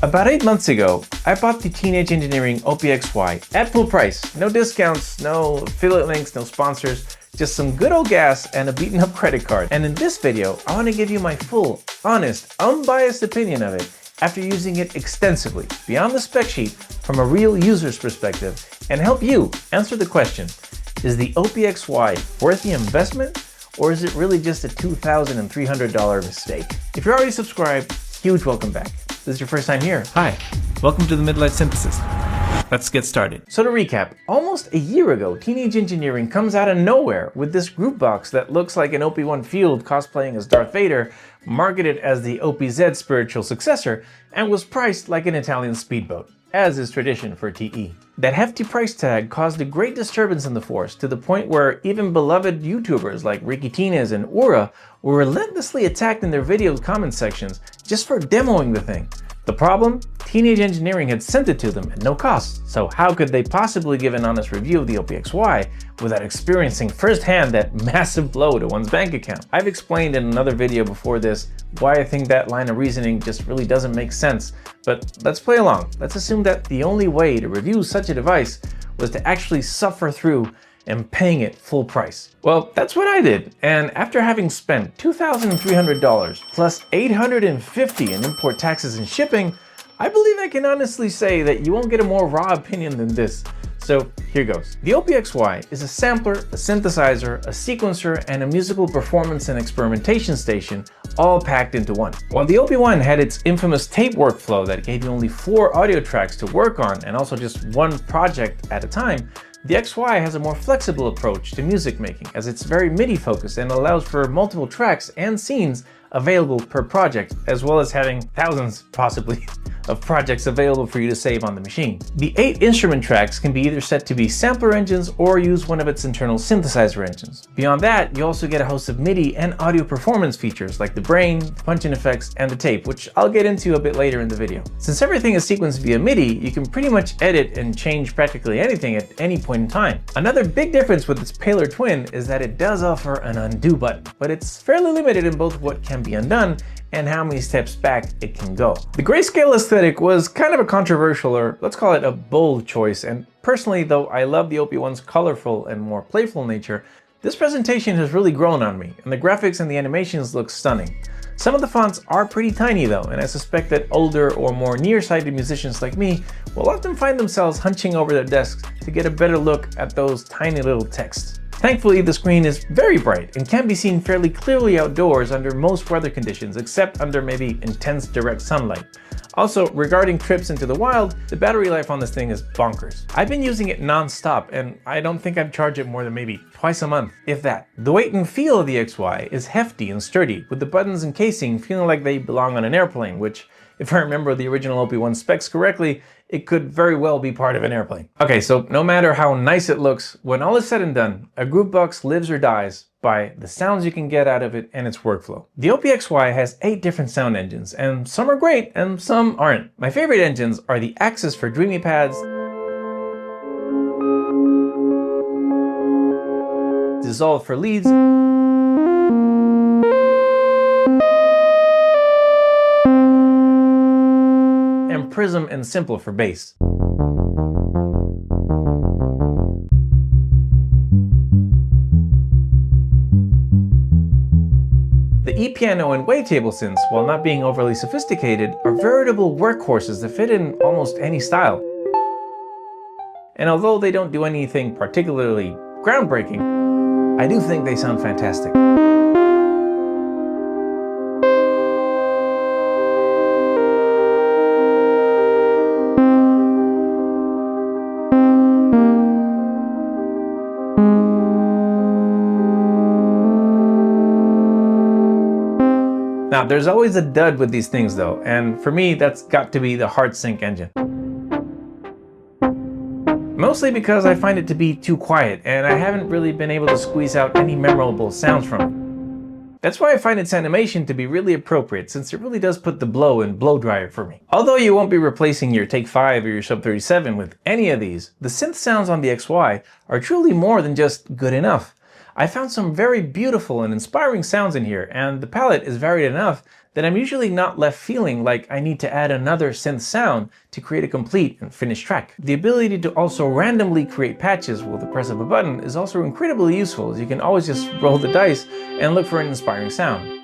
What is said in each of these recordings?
About 8 months ago, I bought the Teenage Engineering OPXY at full price. No discounts, no affiliate links, no sponsors, just some good old gas and a beaten up credit card. And in this video, I want to give you my full, honest, unbiased opinion of it after using it extensively, beyond the spec sheet, from a real user's perspective, and help you answer the question, is the OPXY worth the investment, or is it really just a $2,300 mistake? If you're already subscribed, huge welcome back. If this is your first time here, hi, welcome to the Midlife Synthesis. Let's get started. So to recap, almost a year ago, Teenage Engineering comes out of nowhere with this group box that looks like an OP1 Field cosplaying as Darth Vader, marketed as the OPZ spiritual successor, and was priced like an Italian speedboat, as is tradition for TE. That hefty price tag caused a great disturbance in the force, to the point where even beloved YouTubers like Ricky Tinez and Ura were relentlessly attacked in their video comment sections just for demoing the thing. The problem? Teenage Engineering had sent it to them at no cost, so how could they possibly give an honest review of the OPXY without experiencing firsthand that massive blow to one's bank account? I've explained in another video before this why I think that line of reasoning just really doesn't make sense, but let's play along. Let's assume that the only way to review such a device was to actually suffer through and paying it full price. Well, that's what I did, and after having spent $2,300 plus $850 in import taxes and shipping, I believe I can honestly say that you won't get a more raw opinion than this. So here goes. The OPXY is a sampler, a synthesizer, a sequencer, and a musical performance and experimentation station, all packed into one. While the OP1 had its infamous tape workflow that gave you only 4 audio tracks to work on and also just one project at a time, the XY has a more flexible approach to music making, as it's very MIDI focused and allows for multiple tracks and scenes available per project, as well as having thousands, possibly, of projects available for you to save on the machine. The 8 instrument tracks can be either set to be sampler engines or use one of its internal synthesizer engines. Beyond that, you also get a host of MIDI and audio performance features like the brain, the punch-in effects, and the tape, which I'll get into a bit later in the video. Since everything is sequenced via MIDI, you can pretty much edit and change practically anything at any point in time. Another big difference with its paler twin is that it does offer an undo button, but it's fairly limited in both what can be undone and how many steps back it can go. The grayscale aesthetic was kind of a controversial, or let's call it a bold choice, and personally, though I love the OP1's colorful and more playful nature, this presentation has really grown on me, and the graphics and the animations look stunning. Some of the fonts are pretty tiny though, and I suspect that older or more nearsighted musicians like me will often find themselves hunching over their desks to get a better look at those tiny little texts. Thankfully, the screen is very bright and can be seen fairly clearly outdoors under most weather conditions, except under maybe intense direct sunlight. Also, regarding trips into the wild, the battery life on this thing is bonkers. I've been using it non-stop, and I don't think I've charged it more than maybe twice a month, if that. The weight and feel of the XY is hefty and sturdy, with the buttons and casing feeling like they belong on an airplane, which, if I remember the original OP1 specs correctly, it could very well be part of an airplane. Okay, so no matter how nice it looks, when all is said and done, a group box lives or dies by the sounds you can get out of it and its workflow. The OPXY has 8 different sound engines, and some are great and some aren't. My favorite engines are the Axis for Dreamy Pads, Dissolve for leads, and Prism and Simple for bass. The E-piano and wavetable synths, while not being overly sophisticated, are veritable workhorses that fit in almost any style. And although they don't do anything particularly groundbreaking, I do think they sound fantastic. Now, there's always a dud with these things though, and for me, that's got to be the HeartSync engine. Mostly because I find it to be too quiet, and I haven't really been able to squeeze out any memorable sounds from it. That's why I find its animation to be really appropriate, since it really does put the blow in blow dryer for me. Although you won't be replacing your Take 5 or your Sub 37 with any of these, the synth sounds on the XY are truly more than just good enough. I found some very beautiful and inspiring sounds in here, and the palette is varied enough then I'm usually not left feeling like I need to add another synth sound to create a complete and finished track. The ability to also randomly create patches with the press of a button is also incredibly useful, as you can always just roll the dice and look for an inspiring sound.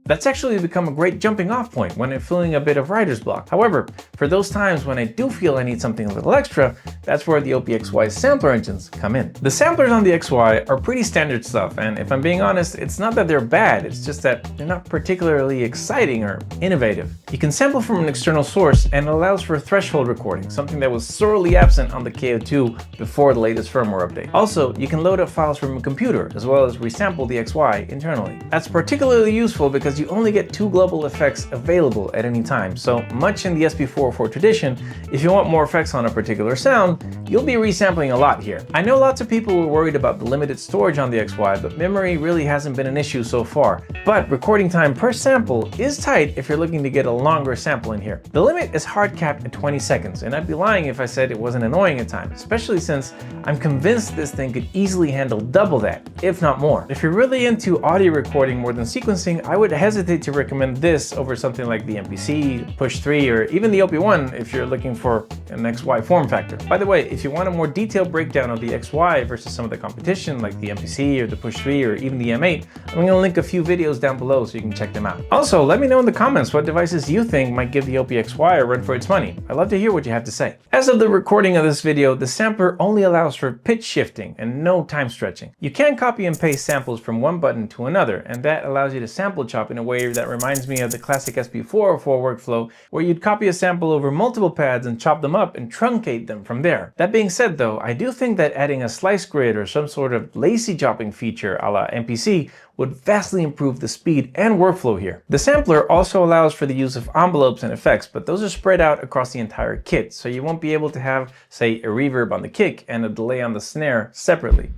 That's actually become a great jumping off point when I'm feeling a bit of writer's block. However, for those times when I do feel I need something a little extra, that's where the OPXY sampler engines come in. The samplers on the XY are pretty standard stuff, and if I'm being honest, it's not that they're bad, it's just that they're not particularly exciting or innovative. You can sample from an external source, and it allows for threshold recording, something that was sorely absent on the KO2 before the latest firmware update. Also, you can load up files from a computer, as well as resample the XY internally. That's particularly useful because you only get 2 global effects available at any time, so much in the SP404 tradition, if you want more effects on a particular sound, you'll be resampling a lot here. I know lots of people were worried about the limited storage on the XY, but memory really hasn't been an issue so far. But recording time per sample is tight if you're looking to get a longer sample in here. The limit is hard capped at 20 seconds, and I'd be lying if I said it wasn't annoying at times, especially since I'm convinced this thing could easily handle double that, if not more. If you're really into audio recording more than sequencing, I would hesitate to recommend this over something like the MPC, Push 3, or even the OP1 if you're looking for an XY form factor. By the way, if you want a more detailed breakdown of the XY versus some of the competition like the MPC or the Push 3 or even the M8, I'm going to link a few videos down below so you can check them out. Also, let me know in the comments what devices you think might give the OPXY a run for its money. I'd love to hear what you have to say. As of the recording of this video, the sampler only allows for pitch shifting and no time stretching. You can copy and paste samples from one button to another, and that allows you to sample chop in a way that reminds me of the classic SP404 workflow, where you'd copy a sample over multiple pads and chop them up and truncate them from there. That being said though, I do think that adding a slice grid or some sort of lazy chopping feature a la MPC would vastly improve the speed and workflow here. The sampler also allows for the use of envelopes and effects, but those are spread out across the entire kit, so you won't be able to have, say, a reverb on the kick and a delay on the snare separately.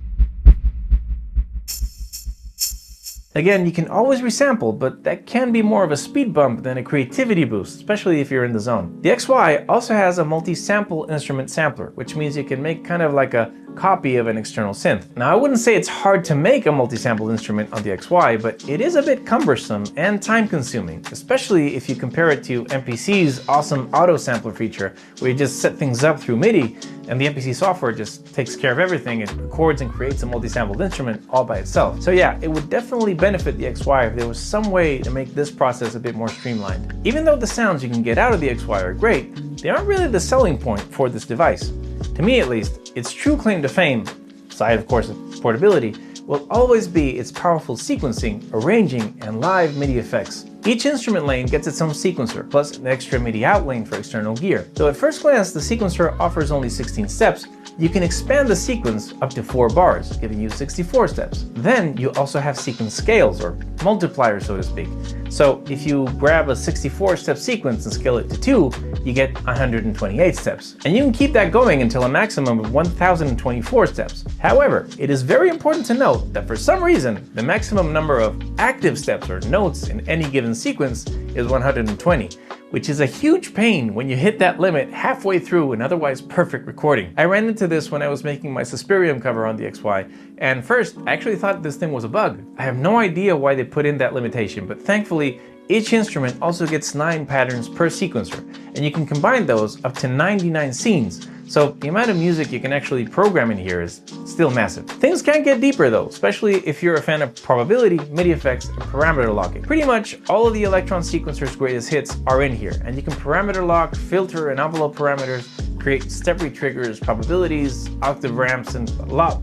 Again, you can always resample, but that can be more of a speed bump than a creativity boost, especially if you're in the zone. The XY also has a multi-sample instrument sampler, which means you can make kind of like a copy of an external synth. Now, I wouldn't say it's hard to make a multi-sample instrument on the XY, but it is a bit cumbersome and time-consuming, especially if you compare it to MPC's awesome auto sampler feature, where you just set things up through MIDI, and the MPC software just takes care of everything. It records and creates a multi-sampled instrument all by itself. So yeah, it would definitely benefit the XY if there was some way to make this process a bit more streamlined. Even though the sounds you can get out of the XY are great, they aren't really the selling point for this device. To me at least, its true claim to fame, aside of course of portability, will always be its powerful sequencing, arranging, and live MIDI effects. Each instrument lane gets its own sequencer, plus an extra MIDI out lane for external gear. Though at first glance the sequencer offers only 16 steps, you can expand the sequence up to 4 bars, giving you 64 steps. Then you also have sequence scales, or multipliers so to speak. So if you grab a 64-step sequence and scale it to 2, you get 128 steps. And you can keep that going until a maximum of 1024 steps. However, it is very important to note that for some reason, the maximum number of active steps or notes in any given sequence is 120, which is a huge pain when you hit that limit halfway through an otherwise perfect recording. I ran into this when I was making my Suspirium cover on the XY, and first I actually thought this thing was a bug. I have no idea why they put in that limitation, but thankfully each instrument also gets 9 patterns per sequencer, and you can combine those up to 99 scenes. So the amount of music you can actually program in here is still massive. Things can get deeper though, especially if you're a fan of probability, MIDI effects, and parameter locking. Pretty much all of the Elektron sequencer's greatest hits are in here, and you can parameter lock, filter, and envelope parameters, create step retriggers, probabilities, octave ramps, and a lot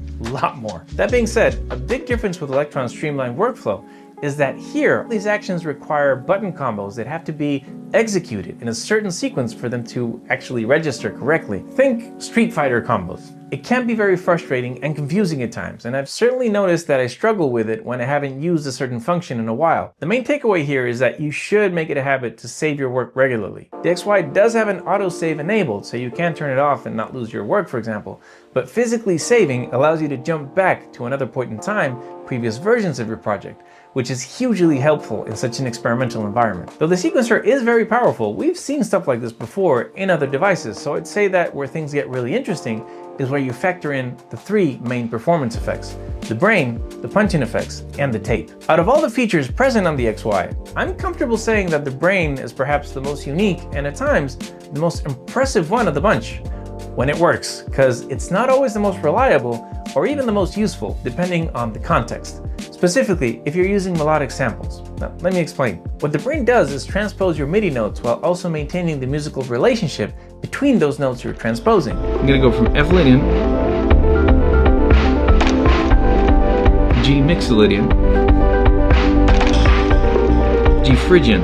more. That being said, a big difference with Elektron's streamlined workflow is that here, these actions require button combos that have to be executed in a certain sequence for them to actually register correctly. Think Street Fighter combos. It can be very frustrating and confusing at times, and I've certainly noticed that I struggle with it when I haven't used a certain function in a while. The main takeaway here is that you should make it a habit to save your work regularly. The XY does have an autosave enabled, so you can turn it off and not lose your work, for example, but physically saving allows you to jump back to another point in time, previous versions of your project, which is hugely helpful in such an experimental environment. Though the sequencer is very powerful, we've seen stuff like this before in other devices, so I'd say that where things get really interesting is where you factor in the three main performance effects: the brain, the punch-in effects, and the tape. Out of all the features present on the XY, I'm comfortable saying that the brain is perhaps the most unique and at times the most impressive one of the bunch. When it works, because it's not always the most reliable or even the most useful, depending on the context. Specifically, if you're using melodic samples. Now, let me explain. What the brain does is transpose your MIDI notes while also maintaining the musical relationship between those notes you're transposing. I'm gonna go from F Lydian, G Mixolydian, G Phrygian,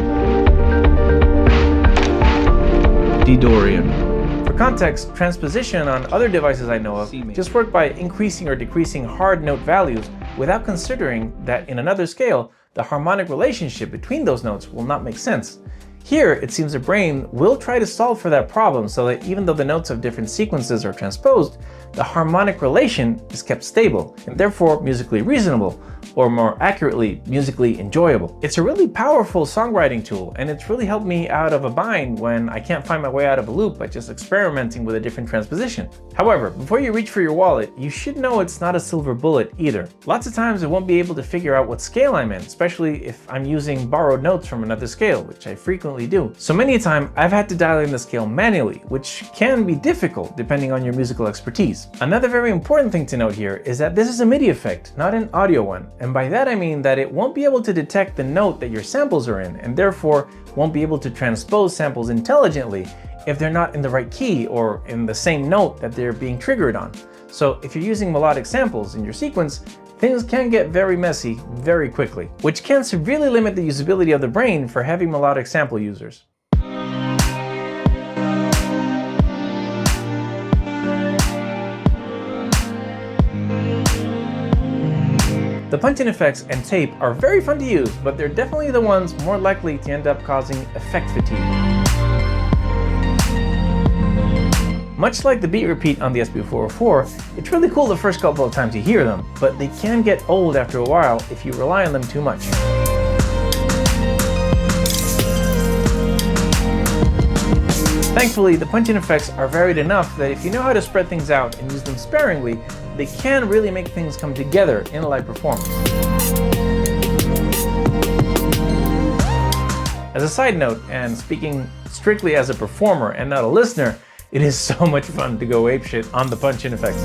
D Dorian. For context, transposition on other devices I know of just work by increasing or decreasing hard note values without considering that in another scale, the harmonic relationship between those notes will not make sense. Here, it seems the brain will try to solve for that problem so that even though the notes of different sequences are transposed, the harmonic relation is kept stable and therefore musically reasonable, or more accurately, musically enjoyable. It's a really powerful songwriting tool, and it's really helped me out of a bind when I can't find my way out of a loop by just experimenting with a different transposition. However, before you reach for your wallet, you should know it's not a silver bullet either. Lots of times I won't be able to figure out what scale I'm in, especially if I'm using borrowed notes from another scale, which I frequently do. So many a time I've had to dial in the scale manually, which can be difficult depending on your musical expertise. Another very important thing to note here is that this is a MIDI effect, not an audio one. And by that I mean that it won't be able to detect the note that your samples are in, and therefore won't be able to transpose samples intelligently if they're not in the right key or in the same note that they're being triggered on. So if you're using melodic samples in your sequence, things can get very messy very quickly, which can severely limit the usability of the brain for heavy melodic sample users. The punch-in effects and tape are very fun to use, but they're definitely the ones more likely to end up causing effect fatigue. Much like the beat repeat on the SB404, it's really cool the first couple of times you hear them, but they can get old after a while if you rely on them too much. Thankfully, the punch-in effects are varied enough that if you know how to spread things out and use them sparingly, they can really make things come together in a live performance. As a side note, and speaking strictly as a performer and not a listener, it is so much fun to go apeshit on the punch-in effects.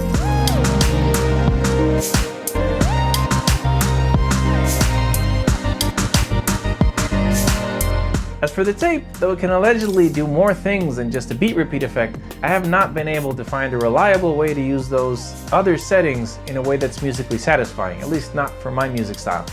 As for the tape, though it can allegedly do more things than just a beat repeat effect, I have not been able to find a reliable way to use those other settings in a way that's musically satisfying, at least not for my music style.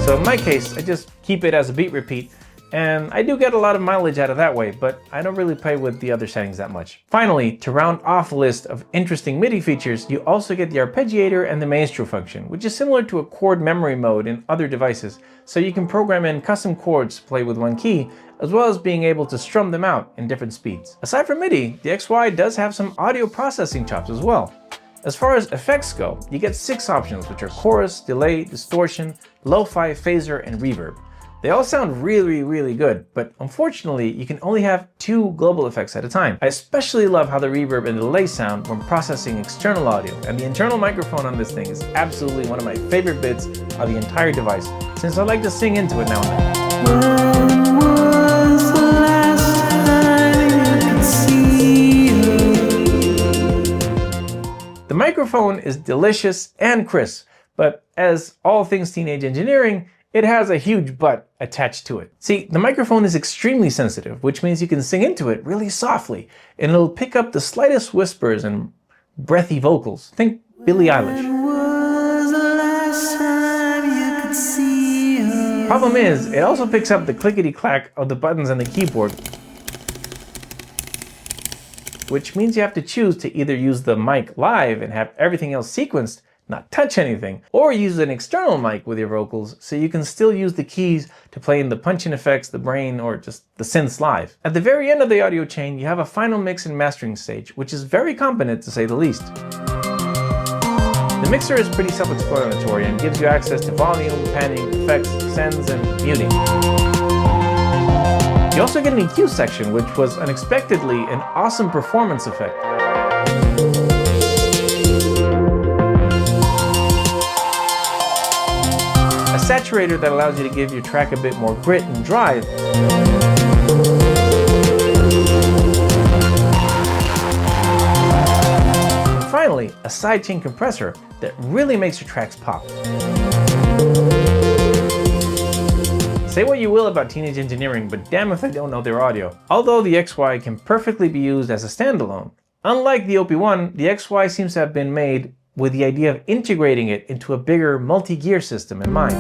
So in my case, I just keep it as a beat repeat, and I do get a lot of mileage out of that way, but I don't really play with the other settings that much. Finally, to round off a list of interesting MIDI features, you also get the arpeggiator and the maestro function, which is similar to a chord memory mode in other devices, so you can program in custom chords to play with one key, as well as being able to strum them out in different speeds. Aside from MIDI, the XY does have some audio processing chops as well. As far as effects go, you get 6 options, which are chorus, delay, distortion, lo-fi, phaser, and reverb. They all sound really good, but unfortunately, you can only have 2 global effects at a time. I especially love how the reverb and delay sound when processing external audio, and the internal microphone on this thing is absolutely one of my favorite bits of the entire device, since I like to sing into it now and then. When was the last time you could see her? The microphone is delicious and crisp, but as all things teenage engineering, it has a huge but attached to it. See, the microphone is extremely sensitive, which means you can sing into it really softly, and it'll pick up the slightest whispers and breathy vocals. Think Billie Eilish. Problem is, it also picks up the clickety-clack of the buttons on the keyboard, which means you have to choose to either use the mic live and have everything else sequenced not touch anything, or use an external mic with your vocals so you can still use the keys to play in the punching effects, the brain, or just the synths live. At the very end of the audio chain, you have a final mix and mastering stage, which is very competent to say the least. The mixer is pretty self-explanatory and gives you access to volume, panning, effects, sends, and muting. You also get an EQ section, which was unexpectedly an awesome performance effect. A saturator that allows you to give your track a bit more grit and drive. And finally, a sidechain compressor that really makes your tracks pop. Say what you will about Teenage Engineering, but damn if I don't know their audio. Although the XY can perfectly be used as a standalone, unlike the OP1, the XY seems to have been made with the idea of integrating it into a bigger multi-gear system in mind.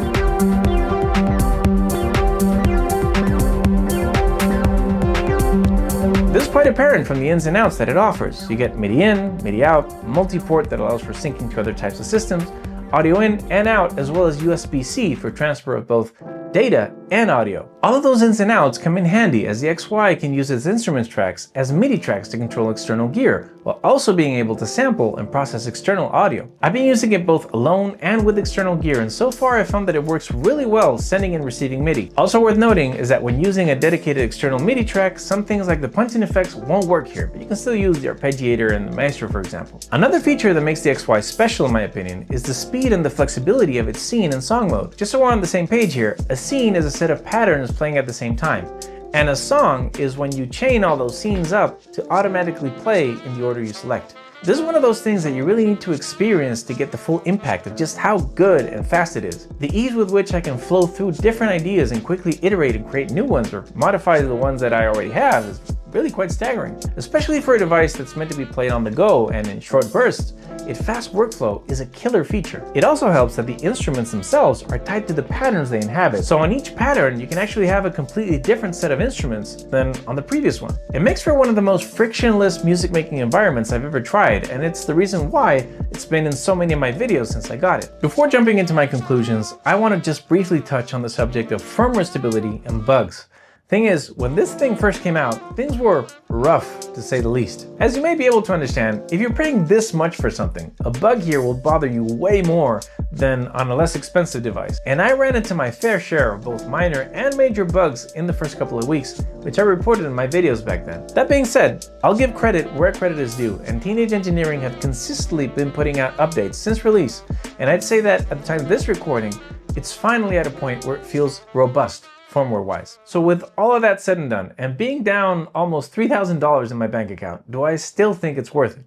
This is quite apparent from the ins and outs that it offers. You get MIDI in, MIDI out, multi-port that allows for syncing to other types of systems, audio in and out, as well as USB-C for transfer of both data and audio. All of those ins and outs come in handy as the XY can use its instruments tracks as MIDI tracks to control external gear, while also being able to sample and process external audio. I've been using it both alone and with external gear, and so far I found that it works really well sending and receiving MIDI. Also worth noting is that when using a dedicated external MIDI track, some things like the punching effects won't work here, but you can still use the arpeggiator and the maestro, for example. Another feature that makes the XY special in my opinion is the speed and the flexibility of its scene and song mode. Just so we're on the same page here, a scene is a set of patterns playing at the same time, and a song is when you chain all those scenes up to automatically play in the order you select. This is one of those things that you really need to experience to get the full impact of just how good and fast it is. The ease with which I can flow through different ideas and quickly iterate and create new ones or modify the ones that I already have is really quite staggering. Especially for a device that's meant to be played on the go and in short bursts, its fast workflow is a killer feature. It also helps that the instruments themselves are tied to the patterns they inhabit. So on each pattern, you can actually have a completely different set of instruments than on the previous one. It makes for one of the most frictionless music making environments I've ever tried, and it's the reason why it's been in so many of my videos since I got it. Before jumping into my conclusions, I want to just briefly touch on the subject of firmware stability and bugs. Thing is, when this thing first came out, things were rough to say the least. As you may be able to understand, if you're paying this much for something, a bug here will bother you way more than on a less expensive device. And I ran into my fair share of both minor and major bugs in the first couple of weeks, which I reported in my videos back then. That being said, I'll give credit where credit is due, and Teenage Engineering have consistently been putting out updates since release, and I'd say that at the time of this recording, it's finally at a point where it feels robust firmware-wise. So with all of that said and done, and being down almost $3,000 in my bank account, do I still think it's worth it?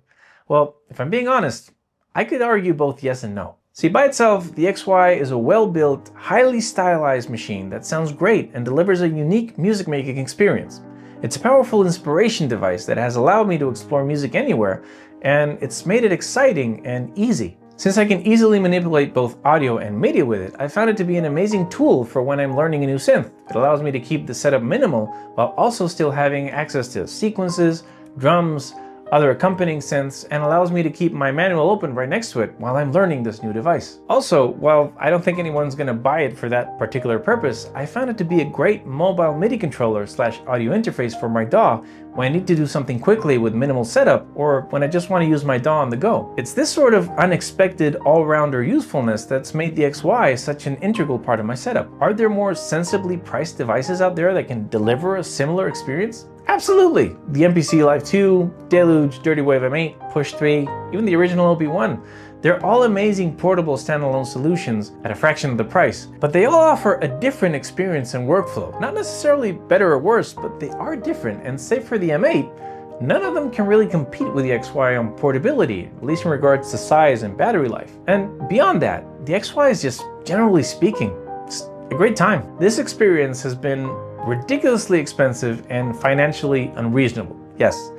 Well, if I'm being honest, I could argue both yes and no. See, by itself, the XY is a well-built, highly stylized machine that sounds great and delivers a unique music-making experience. It's a powerful inspiration device that has allowed me to explore music anywhere, and it's made it exciting and easy. Since I can easily manipulate both audio and MIDI with it, I found it to be an amazing tool for when I'm learning a new synth. It allows me to keep the setup minimal while also still having access to sequences, drums, other accompanying synths, and allows me to keep my manual open right next to it while I'm learning this new device. Also, while I don't think anyone's gonna buy it for that particular purpose, I found it to be a great mobile MIDI controller / audio interface for my DAW when I need to do something quickly with minimal setup, or when I just want to use my DAW on the go. It's this sort of unexpected all-rounder usefulness that's made the XY such an integral part of my setup. Are there more sensibly priced devices out there that can deliver a similar experience? Absolutely! The MPC Live 2, Deluge, Dirty Wave M8, Push 3, even the original OP1. They're all amazing portable standalone solutions at a fraction of the price, but they all offer a different experience and workflow. Not necessarily better or worse, but they are different, and save for the M8, none of them can really compete with the XY on portability, at least in regards to size and battery life. And beyond that, the XY is just, generally speaking, just a great time. This experience has been ridiculously expensive and financially unreasonable, yes.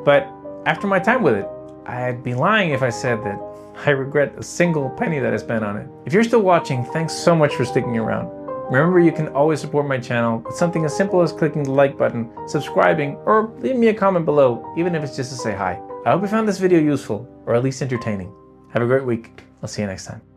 But after my time with it, I'd be lying if I said that I regret a single penny that I spent on it. If you're still watching, thanks so much for sticking around. Remember, you can always support my channel with something as simple as clicking the like button, subscribing, or leaving me a comment below, even if it's just to say hi. I hope you found this video useful, or at least entertaining. Have a great week. I'll see you next time.